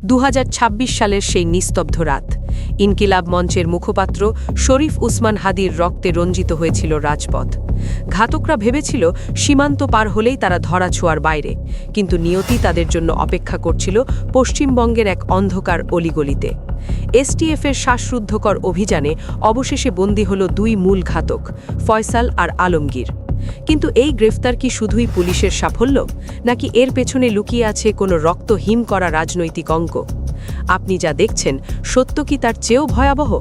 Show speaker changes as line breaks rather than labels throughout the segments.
2026 সালের সেই নিস্তব্ধ রাত ইনকিলাব মঞ্চের মুখপাত্র শরীফ উসমান হাদির রক্তে রঞ্জিত হয়েছিল রাজপথ। ঘাতকরা ভেবেছিল সীমান্ত পার হলেই তারা ধরাছোঁয়ার বাইরে, কিন্তু নিয়তি তাদের জন্য অপেক্ষা করছিল পশ্চিমবঙ্গের এক অন্ধকার অলিগলিতে। এসটিএফের শ্বাসরুদ্ধকর অভিযানে অবশেষে বন্দী হল দুই মূল ঘাতক, ফয়সাল আর আলমগীর। কিন্তু এই গ্রেফতার কি শুধুই পুলিশের সাফল্য, নাকি এর পেছনে লুকিয়ে আছে কোনো রক্ত হিম করা রাজনৈতিক অঙ্ক? আপনি যা দেখছেন সত্য কি তার চেয়েও ভয়াবহ?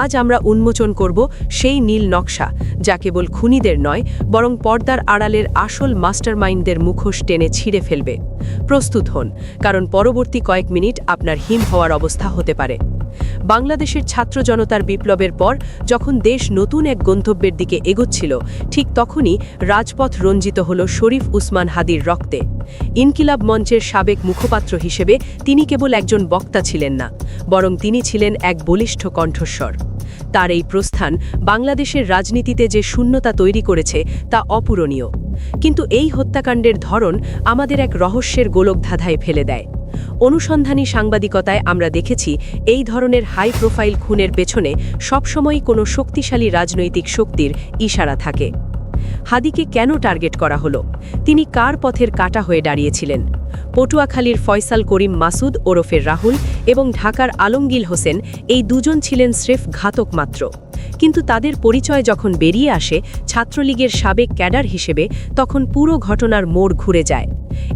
আজ আমরা উন্মোচন করব সেই নীল নকশা, যা কেবল খুনিদের নয় বরং পর্দার আড়ালের আসল মাস্টারমাইন্ডদের মুখোশ টেনে ছিঁড়ে ফেলবে। প্রস্তুত হন, কারণ পরবর্তী কয়েক মিনিট আপনার হিম হওয়ার অবস্থা হতে পারে। বাংলাদেশের ছাত্র জনতার বিপ্লবের পর যখন দেশ নতুন এক গন্তব্যের দিকে এগোচ্ছিল, ঠিক তখনই রাজপথ রঞ্জিত হল শরীফ উসমান হাদির রক্তে। ইনকিলাব মঞ্চের সাবেক মুখপাত্র হিসেবে তিনি কেবল একজন বক্তা ছিলেন না, বরং তিনি ছিলেন এক বলিষ্ঠ কণ্ঠস্বর। তার এই প্রস্থান বাংলাদেশের রাজনীতিতে যে শূন্যতা তৈরি করেছে তা অপূরণীয়। কিন্তু এই হত্যাকাণ্ডের ধরন আমাদের এক রহস্যের গোলকধাঁধায় ফেলে দেয়। অনুসন্ধানী সাংবাদিকতায় আমরা দেখেছি এই ধরনের হাই প্রোফাইল খুনের পেছনে সবসময়ই কোনো শক্তিশালী রাজনৈতিক শক্তির ইশারা থাকে। হাদিকে কেন টার্গেট করা হলো? তিনি কার পথের কাঁটা হয়ে দাঁড়িয়েছিলেন? পটুয়াখালীর ফয়সাল করিম মাসুদ ওরফের রাহুল এবং ঢাকার আলমগীর হোসেন, এই দুজন ছিলেন স্রেফ ঘাতক মাত্র। কিন্তু তাদের পরিচয় যখন বেরিয়ে আসে ছাত্রলীগের সাবেক ক্যাডার হিসেবে, তখন পুরো ঘটনার মোড় ঘুরে যায়।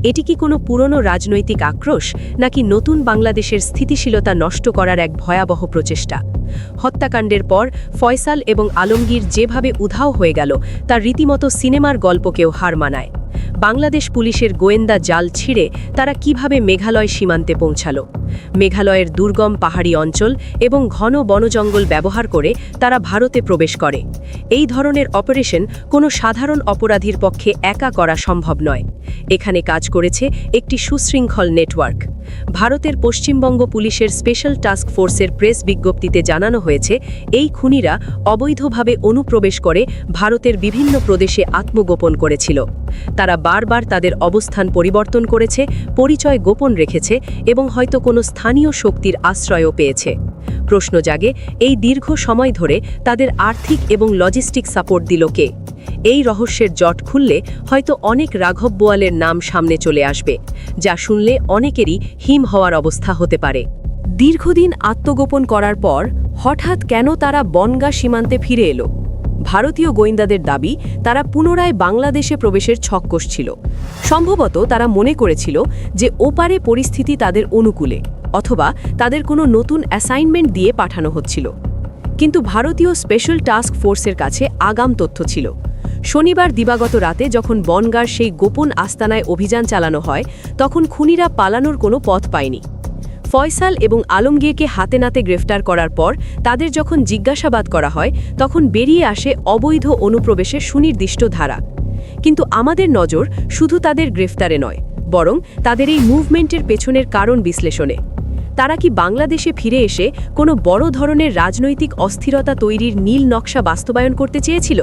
এটি কি কোনো পুরনো রাজনৈতিক আক্রোশ, নাকি নতুন বাংলাদেশের স্থিতিশীলতা নষ্ট করার এক ভয়াবহ প্রচেষ্টা? হত্যাকাণ্ডের পর ফয়সাল এবং আলমগীর যেভাবে উধাও হয়ে গেল, তা রীতিমতো সিনেমার গল্পকেও হার মানায়। বাংলাদেশ পুলিশের গোয়েন্দা জাল ছিঁড়ে তারা কিভাবে মেঘালয় সীমান্তে পৌঁছালো? মেঘালয়ের দুর্গম পাহাড়ি অঞ্চল এবং ঘন বনজঙ্গল ব্যবহার করে তারা ভারতে প্রবেশ করে। এই ধরনের অপারেশন কোনো সাধারণ অপরাধীর পক্ষে একা করা সম্ভব নয়। এখানে কাজ করেছে একটি সুশৃঙ্খল নেটওয়ার্ক। ভারতের পশ্চিমবঙ্গ পুলিশের স্পেশাল টাস্ক ফোর্সের প্রেস বিজ্ঞপ্তিতে জানানো হয়েছে, এই খুনিরা অবৈধভাবে অনুপ্রবেশ করে ভারতের বিভিন্ন প্রদেশে আত্মগোপন করেছিল। তারা বারবার তাদের অবস্থান পরিবর্তন করেছে, পরিচয় গোপন রেখেছে এবং হয়তো কোনো স্থানীয় শক্তির আশ্রয়ও পেয়েছে। প্রশ্ন জাগে, এই দীর্ঘ সময় ধরে তাদের আর্থিক এবং লজিস্টিক সাপোর্ট দিল কে? এই রহস্যের জট খুললে হয়তো অনেক রাঘব বোয়ালের নাম সামনে চলে আসবে, যা শুনলে অনেকেরই হিম হওয়ার অবস্থা হতে পারে। দীর্ঘদিন আত্মগোপন করার পর হঠাৎ কেন তারা বনগাঁ সীমান্তে ফিরে এলো? ভারতীয় গোয়েন্দাদের দাবি, তারা পুনরায় বাংলাদেশে প্রবেশের ছক কষছিল। সম্ভবত তারা মনে করেছিল যে ওপারে পরিস্থিতি তাদের অনুকূলে, অথবা তাদের কোনো নতুন অ্যাসাইনমেন্ট দিয়ে পাঠানো হচ্ছিল। কিন্তু ভারতীয় স্পেশাল টাস্ক ফোর্সের কাছে আগাম তথ্য ছিল। শনিবার দিবাগত রাতে যখন বনগাঁর সেই গোপন আস্তানায় অভিযান চালানো হয়, তখন খুনিরা পালানোর কোনো পথ পায়নি। ফয়সাল এবং আলমগীরকে হাতে নাতে গ্রেফতার করার পর তাদের যখন জিজ্ঞাসাবাদ করা হয়, তখন বেরিয়ে আসে অবৈধ অনুপ্রবেশের সুনির্দিষ্ট ধারা। কিন্তু আমাদের নজর শুধু তাদের গ্রেফতারে নয়, বরং তাদের এই মুভমেন্টের পেছনের কারণ বিশ্লেষণে। তারা কি বাংলাদেশে ফিরে এসে কোনো বড় ধরনের রাজনৈতিক অস্থিরতা তৈরির নীল নকশা বাস্তবায়ন করতে চেয়েছিল?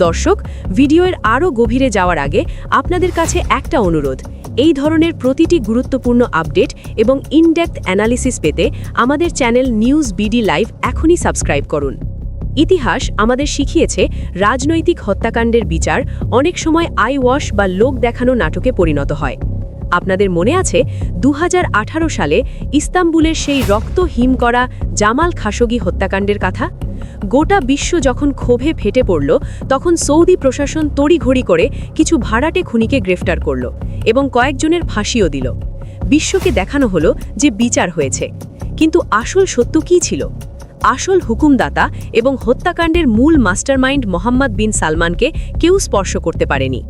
দর্শক, ভিডিওর আরও গভীরে যাওয়ার আগে আপনাদের কাছে একটা অনুরোধ, এই ধরনের প্রতিটি গুরুত্বপূর্ণ আপডেট এবং ইনডেপথ অ্যানালিসিস পেতে আমাদের চ্যানেল নিউজ বিডি লাইভ এখনই সাবস্ক্রাইব করুন। ইতিহাস আমাদের শিখিয়েছে, রাজনৈতিক হত্যাকাণ্ডের বিচার অনেক সময় আই ওয়াশ বা লোক দেখানো নাটকে পরিণত হয়। আপনাদের মনে আছে 2018 সালে ইস্তাম্বুলের সেই রক্ত হিম করা জামাল খাশোগি হত্যাকাণ্ডের কথা? গোটা বিশ্ব যখন ক্ষোভে ফেটে পড়ল, তখন সৌদি প্রশাসন তড়িঘড়ি করে কিছু ভাড়াটে খুনিকে গ্রেফতার করল এবং কয়েকজনের ফাঁসিও দিল। বিশ্বকে দেখানো হলো যে বিচার হয়েছে। কিন্তু আসল সত্য কী ছিল? আসল হুকুমদাতা এবং হত্যাকাণ্ডের মূল মাস্টারমাইন্ড মোহাম্মদ বিন সালমানকে কেউ স্পর্শ করতে পারেনি।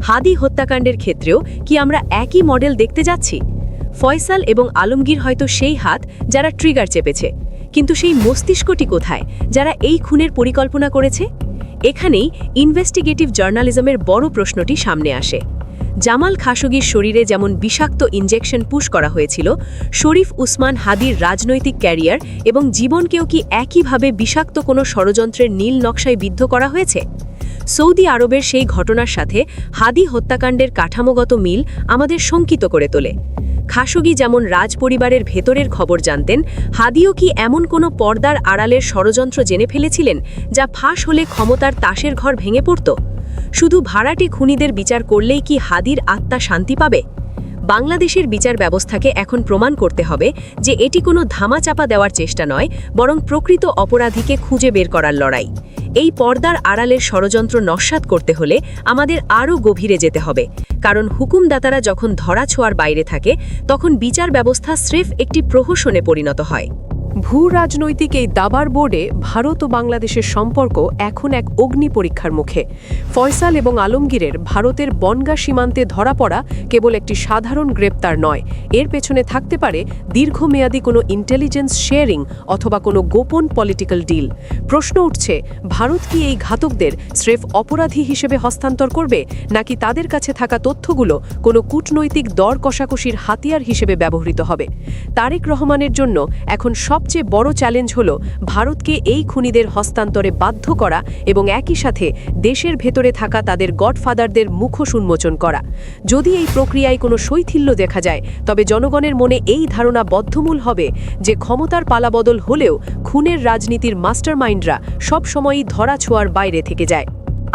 হাদি হত্যাকাণ্ডের ক্ষেত্রেও কি আমরা একই মডেল দেখতে যাচ্ছি? ফয়সাল এবং আলমগীর হয়তো সেই হাত যারা ট্রিগার চেপেছে, কিন্তু সেই মস্তিষ্কটি কোথায় যারা এই খুনের পরিকল্পনা করেছে? এখানেই ইনভেস্টিগেটিভ জার্নালিজমের বড় প্রশ্নটি সামনে আসে। জামাল খাশোগির শরীরে যেমন বিষাক্ত ইনজেকশন পুশ করা হয়েছিল, শরীফ উসমান হাদির রাজনৈতিক ক্যারিয়ার এবং জীবনকেও কি একইভাবে বিষাক্ত কোনো ষড়যন্ত্রের নীল নকশায় বিদ্ধ করা হয়েছে? সৌদি আরবের সেই ঘটনার সাথে হাদি হত্যাকাণ্ডের কাঠামোগত মিল আমাদের শঙ্কিত করে তোলে।
খাশোগি যেমন রাজপরিবারের ভেতরের খবর জানতেন, হাদিও কি এমন কোনো পর্দার আড়ালের ষড়যন্ত্র জেনে ফেলেছিলেন যা ফাঁস হলে ক্ষমতার তাসের ঘর ভেঙে পড়ত? শুধু ভাড়াটে খুনিদের বিচার করলেই কি হাদির আত্মা শান্তি পাবে? বাংলাদেশের বিচার ব্যবস্থাকে এখন প্রমাণ করতে হবে যে এটি কোনো ধামাচাপা দেওয়ার চেষ্টা নয়, বরং প্রকৃত অপরাধীকে খুঁজে বের করার লড়াই। এই পর্দার আড়ালের ষড়যন্ত্র নস্যাৎ করতে হলে আমাদের আরও গভীরে যেতে হবে, কারণ হুকুমদাতারা যখন ধরাছোঁয়ার বাইরে থাকে তখন বিচার ব্যবস্থা স্রেফ একটি প্রহসনে পরিণত হয়।
ভূ রাজনৈতিক এই দাবার বোর্ডে ভারত ও বাংলাদেশের সম্পর্ক এখন এক অগ্নি পরীক্ষার মুখে। ফয়সাল এবং আলমগীরের ভারতের বনগাঁ সীমান্তে ধরা পড়া কেবল একটি সাধারণ গ্রেপ্তার নয়, এর পেছনে থাকতে পারে দীর্ঘমেয়াদী কোনো ইন্টেলিজেন্স শেয়ারিং অথবা কোনো গোপন পলিটিক্যাল ডিল। প্রশ্ন উঠছে, ভারত কি এই ঘাতকদের স্রেফ অপরাধী হিসেবে হস্তান্তর করবে, নাকি তাদের কাছে থাকা তথ্যগুলো কোনো কূটনৈতিক দর কষাকষির হাতিয়ার হিসেবে ব্যবহৃত হবে? তারেক রহমানের জন্য এখন সবচেয়ে বড় চ্যালেঞ্জ হল ভারতকে এই খুনিদের হস্তান্তরে বাধ্য করা এবং একই সাথে দেশের ভেতরে থাকা তাদের গডফাদারদের মুখোশ উন্মোচন করা। যদি এই প্রক্রিয়ায় কোনো শৈথিল্য দেখা যায়, তবে জনগণের মনে এই ধারণা বদ্ধমূল হবে যে ক্ষমতার পালাবদল হলেও খুনের রাজনীতির মাস্টারমাইন্ডরা সবসময়ই ধরাছোঁয়ার বাইরে থেকে যায়।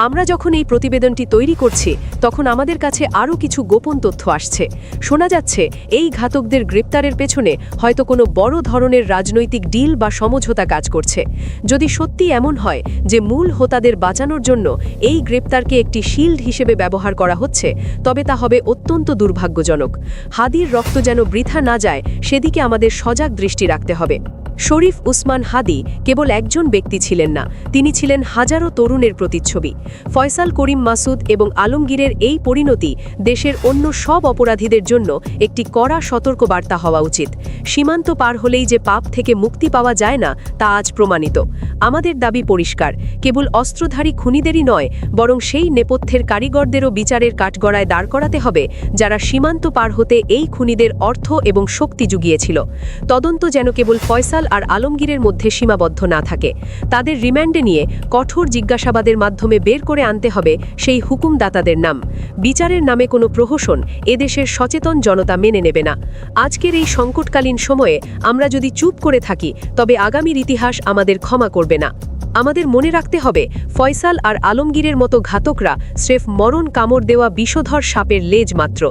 আমরা যখন এই প্রতিবেদনটি তৈরি করছি, তখন আমাদের কাছে আরও কিছু গোপন তথ্য আসছে। শোনা যাচ্ছে এই ঘাতকদের গ্রেপ্তারের পেছনে হয়তো কোনো বড় ধরনের রাজনৈতিক ডিল বা সমঝোতা কাজ করছে। যদি সত্যি এমন হয় যে মূল হোতাদের বাঁচানোর জন্য এই গ্রেপ্তারকে একটি শিল্ড হিসেবে ব্যবহার করা হচ্ছে, তবে তা হবে অত্যন্ত দুর্ভাগ্যজনক। হাদির রক্ত যেন বৃথা না যায় সেদিকে আমাদের সজাগ দৃষ্টি রাখতে হবে। শরীফ উসমান হাদি কেবল একজন ব্যক্তি ছিলেন না, তিনি ছিলেন হাজারো তরুণের প্রতিচ্ছবি। ফয়সাল করিম মাসুদ এবং আলমগীরের এই পরিণতি দেশের অন্য সব অপরাধীদের জন্য একটি কড়া সতর্কবার্তা হওয়া উচিত। সীমান্ত পার হলেই যে পাপ থেকে মুক্তি পাওয়া যায় না, তা আজ প্রমাণিত। আমাদের দাবি পরিষ্কার, কেবল অস্ত্রধারী খুনিদেরই নয়, বরং সেই নেপথ্যের কারিগরদেরও বিচারের কাঠগড়ায় দাঁড় করাতে হবে, যারা সীমান্ত পার হতে এই খুনিদের অর্থ এবং শক্তি জুগিয়েছিল। তদন্ত যেন কেবল ফয়সাল আর আলমগীরের মধ্যে সীমাবদ্ধ না থাকে। তাদের রিমান্ডে নিয়ে কঠোর জিজ্ঞাসাবাদের মাধ্যমে বের করে আনতে হবে সেই হুকুমদাতাদের নাম। বিচারের নামে কোনো প্রহসন এদেশের সচেতন জনতা মেনে নেবে না। আজকের এই সংকটকালীন সময়ে আমরা যদি চুপ করে থাকি, তবে আগামীর ইতিহাস আমাদের ক্ষমা করবে না। আমাদের মনে রাখতে হবে, ফয়সাল আর আলমগীরের মতো ঘাতকরা স্রেফ মরণ কামড় দেওয়া বিষধর সাপের লেজ মাত্র।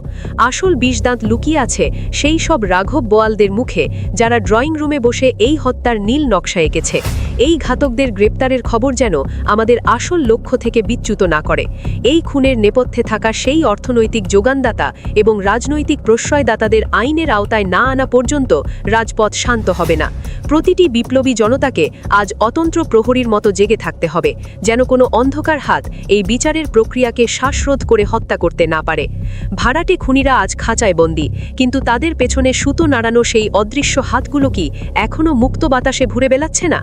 আসল বিষদাঁত লুকিয়ে আছে সেই সব রাঘব বোয়ালদের মুখে, যারা ড্রয়িং রুমে বসে এই হত্যার নীল নকশা এঁকেছে। এই ঘাতকদের গ্রেপ্তারের খবর যেন আমাদের আসল লক্ষ্য থেকে বিচ্যুত না করে। এই খুনের নেপথ্যে থাকা সেই অর্থনৈতিক যোগানদাতা এবং রাজনৈতিক প্রশ্রয়দাতাদের আইনের আওতায় না আনা পর্যন্ত রাজপথ শান্ত হবে না। প্রতিটি বিপ্লবী জনতাকে আজ অতন্ত্র প্রহরীর মতো জেগে থাকতে হবে, যেন কোনো অন্ধকার হাত এই বিচারের প্রক্রিয়াকে শ্বাসরোধ করে হত্যা করতে না পারে। ভাড়াটে খুনিরা আজ খাঁচায় বন্দী, কিন্তু তাদের পেছনে সুতো নাড়ানো সেই অদৃশ্য হাতগুলো কি এখনও মুক্ত বাতাসে ঘুরে বেড়াচ্ছে না?